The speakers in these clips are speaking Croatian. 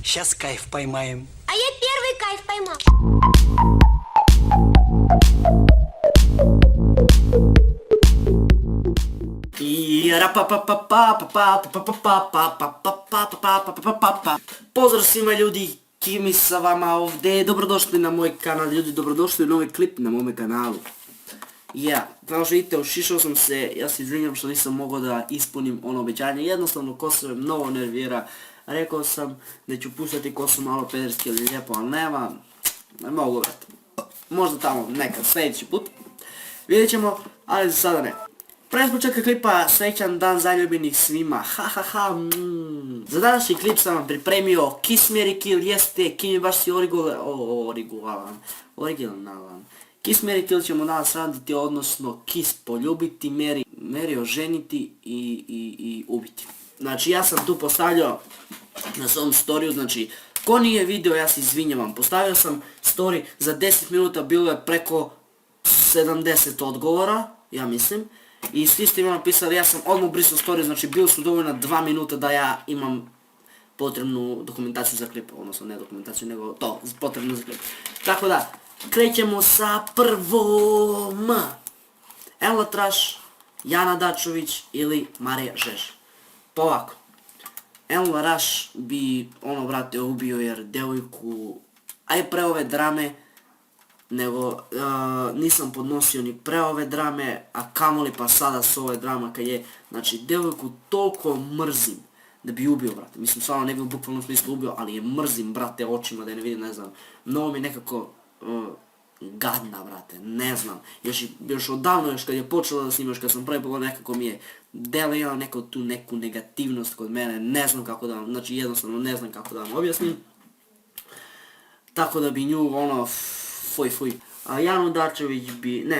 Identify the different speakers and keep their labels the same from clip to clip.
Speaker 1: Сейчас кайф поймаем.
Speaker 2: А я первый кайф поймал.
Speaker 3: Pozdrav svima ljudi, Kimi sa vama ovdje, dobrodošli na moj kanal ljudi, dobrodošli u novi klip na mome kanalu. Kao što vidite, ušišao sam se, ja se izvinjam što nisam mogao da ispunim ono obećanje, jednostavno kosa me mnogo nervira. Rekao sam da ću puštati kosu malo pederski ili lijepo, ali nema, ne mogu vrati. Možda tamo nekad sljedeći put, vidjet ćemo, ali za sada ne. Pre početka klipa srećan dan zaljubljenih svima, Za današnji klip sam vam pripremio Kiss Mary Kill, jeste, Kimi baš si originalan. Kiss Mary Kill ćemo danas raditi, odnosno Kiss poljubiti, Mary oženiti i ubiti. Znači ja sam tu postavljao na svom storiju, znači ko nije video ja se izvinjavam, postavio sam story za 10 minuta, bilo je preko 70 odgovora, ja mislim. I svi ste mi napisali, ja sam odmah brisao story, znači bilo su dovoljno 2 minuta da ja imam potrebnu dokumentaciju za klip, odnosno ne dokumentaciju nego to, potrebno za klip. Tako da, krećemo sa prvom. Ela Trash, Jana Dačović ili Marija Žež. Pa ovako, Ela Trash bi brate ubio jer devojku, aj pre ove drame, nego nisam podnosio ni pre ove drame, a kamoli pa sada s ove drama kad je, znači devojku toliko mrzim da bi ubio, brate, mislim stvarno ne bi u bukvalnom smislu ubio, ali je mrzim, brate, očima da je ne vidim, ne znam, mnogo mi je nekako gadna, brate, ne znam, još odavno, još kad je počela da snimaš, kad sam prvi pogledao, nekako mi je delila tu neku negativnost kod mene, ne znam kako da vam, znači jednostavno ne znam kako da vam objasnim, tako da bi nju, fuj. Janu Dačović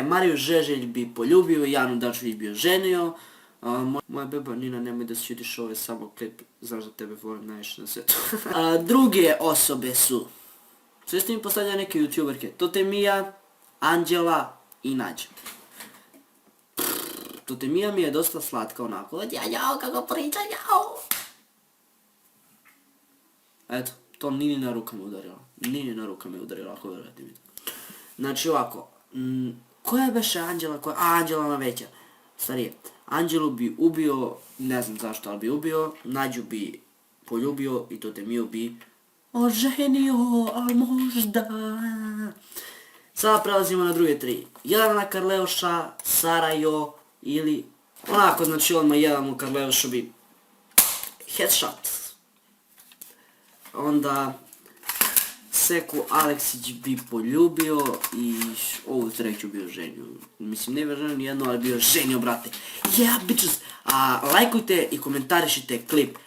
Speaker 3: Mariju Žeželj bi poljubio, Janu Dačović bi oženio. Moja beba Nina, nemoj da sjutiš ove samo klip, znaš da tebe volim najviše na svijetu. Druge osobe su, sve ste mi postavljali neke youtuberke, Totemija, Anđela i Nađa. Totemija mi je dosta slatka onako, jao kako priča, jao. Eto, to Ninina ruka me udarila. Ninina ruka me udarila, ako vjerujete mi. Znači ovako, koja je beše Anđela, Anđela ona veća, starije. Anđelu bi ubio, ne znam zašto, ali bi ubio, Nađu bi poljubio i Totemiju bi oženio, ali možda. Sada prelazimo na druge tri. Jelena Karleuša, Sarajo ili, onako znači odmah Jelenu Karleušu bi headshot. Onda Seku Aleksić bi poljubio i ovu treću bi oženio. Mislim ne bi oženio nijedno, ali bi oženio, brate. Bitches! Lajkujte i komentarišite klip.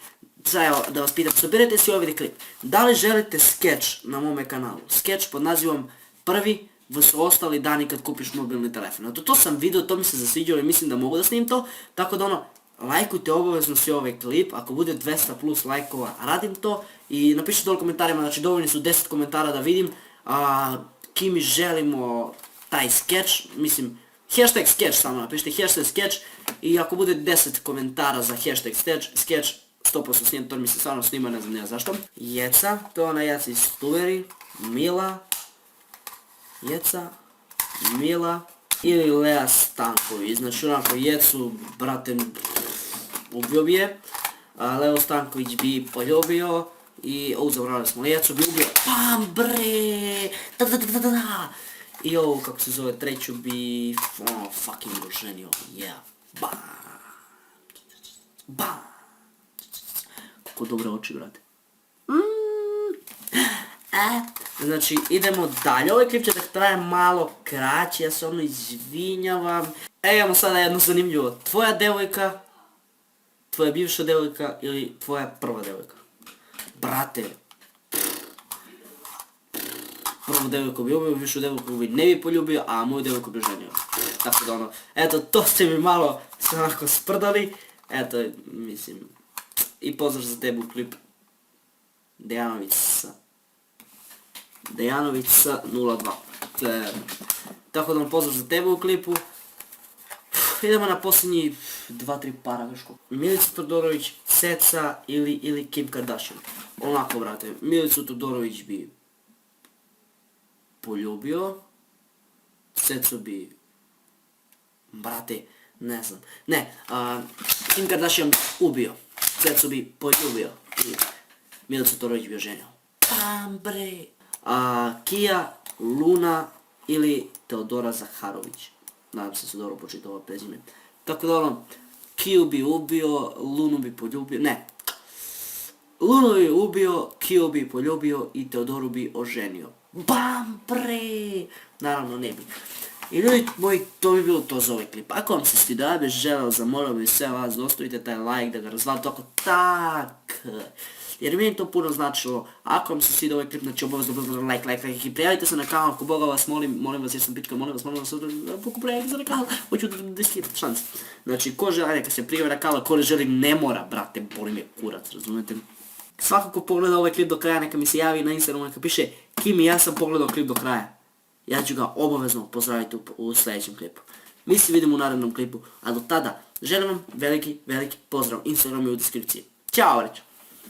Speaker 3: Sad evo da vas pitam, sabirajte si ovaj klip. Da li želite skeč na mome kanalu? Skeč pod nazivom Prvi su ostali dani kad kupiš mobilni telefon. To sam video, to mi se zasviđalo i mislim da mogu da snimim to. Tako da lajkujte obavezno si ovaj klip, ako bude 200 plus lajkova radim to i napišite dole u komentarima, znači dovoljni su 10 komentara da vidim Kimi želimo taj skeč, mislim hashtag skeč samo napišite, hashtag skeč i ako bude 10 komentara za hashtag skeč 100% snijem, to mi se stvarno snima, ne znam ja zašto. Jeca, to je ona Jeca iz Tuveri, Mila, Jeca, Mila ili Lea Stanković, znači onako Jecu, brate, ubio bi je, Leo Stanković bi poljubio i zaboravili smo, Jecu bi ubio, pam bre, i ovu kako se zove treću bi fucking oženio, bam, kako dobre oči, brate. Znači idemo dalje, ovaj klip će da traje malo kraće, ja se izvinjavam. Imamo sada jedno zanimljivo, tvoja devojka, tvoja bivša devojka ili tvoja prva devojka. Brate, prvu devojku bi ubio, bivšu devojku bi ne bi poljubio, a moju devojku bi ženio. Tako da eto, to ste mi malo onako sprdali, eto, mislim, i pozdrav za tebu klip Dejanović sa 02. Tako da pozdrav za tebe u klipu. Idemo na posljednji 2-3 paragraško. Milica Todorović, Seca ili Kim Kardashian. onako, brate, Milicu Todorović bi poljubio, Cecu bi, brate, ne znam, ne, Kim Kardashian ubio, Cecu bi poljubio i Milicu Todorović bi oženio. Pam bre! Kija, Luna ili Teodora Zaharović. Nadam se dobro počitao ovo prezime. Tako da ono, Kiju bi ubio, Lunu bi poljubio, ne. Lunu bi ubio, Kiju bi poljubio i Teodoru bi oženio. Bam bre! Naravno ne bi. I ljudi moji, to bi bilo to za ovaj klip. Ako vam se svidio, ja bih želeo, zamolio bih sve vas da ostavite taj like, da ga razvalite oko tak. Jer meni to puno značilo. Ako vam se svidio ovaj klip, znači obavezno like i prijavite se na kanal, ako Boga vas molim vas jer sam pička, molim vas, prijavite se na kanal, hoću da skidam šanse. Znači, ko želi neka se prijavi na kanal, ko ne želi ne mora, brate, boli me kurac, razumijete? Svako ko pogleda ovaj klip do kraja, neka mi se javi na Instagramu, neka piše Kimi, ja sam pogledao klip do kraja. Ja ću ga obavezno pozdraviti u sljedećem klipu. Mi se vidimo u narednom klipu, a do tada želim vam veliki pozdrav. Instagram je u deskripciji. Ćao, reću!